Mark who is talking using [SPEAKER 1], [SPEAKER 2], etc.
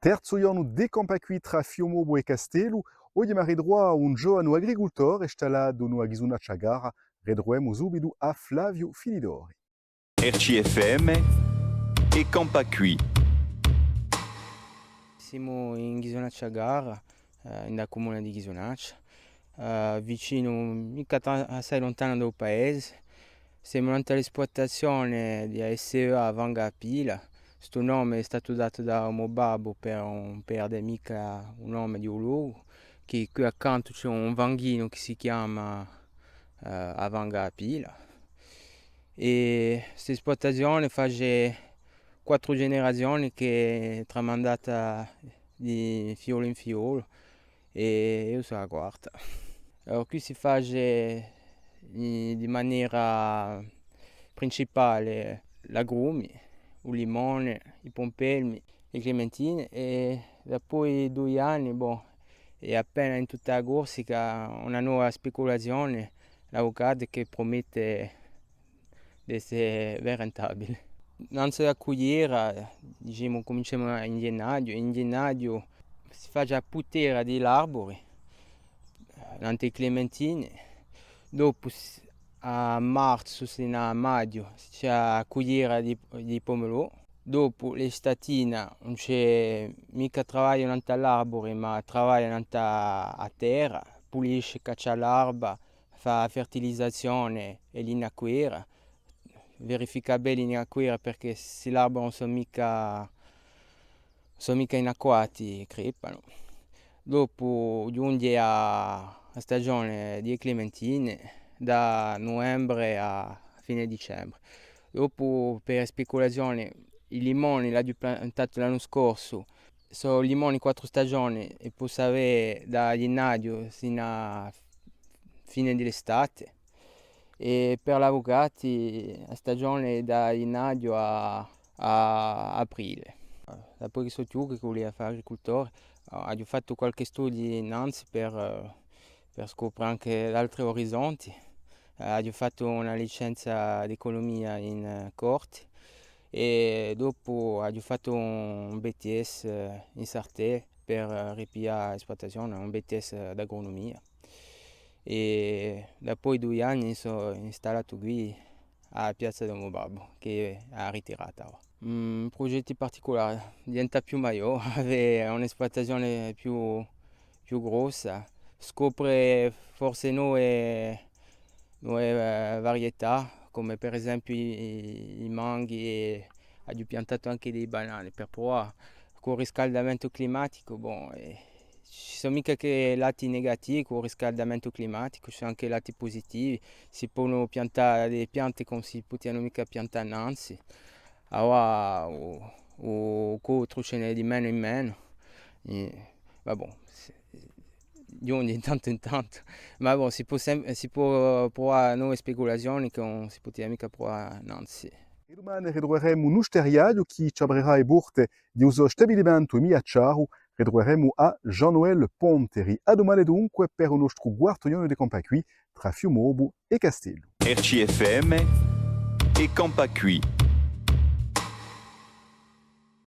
[SPEAKER 1] Terzo giorno de Campacqui tra Fiumobo e Castello, oggi mi redroa un giovane agricoltore installato in una ghisonaccia gara, redroemo subito a Flavio Filidori.
[SPEAKER 2] RCFM e Campacqui.
[SPEAKER 3] Siamo in Ghisonaccia Gara, nel comune di Ghisonaccia, vicino, mica assai lontano dal paese. Siamo all'esportazione di SEA Vanga Pila. Questo nome è stato dato da mio babbo per non perdere mica un nome di un luogo, che qui accanto c'è un vanghino che si chiama Vanga Pila. E questa esportazione fa 4 generazioni che è tramandata di fiolo in fiolo e io sono la quarta. Allora, qui si fa di maniera principale l'agrumi, il limone, i pompelmi, le clementine e dopo 2 anni, è appena in tutta la Corsica una nuova speculazione, l'avocado che promette di essere rentabile. Innanzi alla cugliera, diciamo, cominciamo in gennaio. In gennaio si fa già putera dell'arbore, le clementine. Dopo a marzo, sino a maggio, c'è la cugliera di pomelo. Dopo l'estate non c'è mica lavoro all'arbore, ma lavoro a terra, pulisce, caccia l'erba, fa fertilizzazione e l'inacquera. Verifica bene l'inacquera perché se l'albero non sono mica inacquati, crepano. Dopo giunge a stagione di clementine da novembre a fine dicembre. Dopo per speculazione i limoni l'ho piantato l'anno scorso, sono limoni 4 stagioni e posso avere da gennaio fino a fine dell'estate. E per l'avocati la stagione è da gennaio a aprile. Dopo che sono più che volevo fare agricoltore, ho fatto qualche studio innanzi per scoprire anche altri orizzonti. Ho fatto una licenza di economia in Corti e dopo ho fatto un BTS in Sartè per ripiare esploitazione, un BTS d'agronomia. E dopo 2 anni sono installato qui a Piazza del mio babbo che ha ritirato. Progetti particolari, diventa più maggiore, avere un'esploitazione più grossa, scopre forse nuove varietà come per esempio i manghi e ho piantato anche dei banane per provare. Con il riscaldamento climatico, ci sono mica che lati negativi con il riscaldamento climatico, ci sono anche lati positivi, si possono piantare delle piante come si potevano mica piantare innanzi, allora o contro ce n'è di meno in meno, di tanto in tanto, ma si può provare nuove speculazioni che non si poteva mica provare innanzi.
[SPEAKER 1] E domani redroeremo un usteriaio che ci aprirà le porte di uso stabilimento e miacciaro. Redroeremo a Jean-Noël Ponteri. A domani dunque per il nostro quarto giorno di Campacqui tra Fiumobo e Castello.
[SPEAKER 2] RCFM e Campacqui.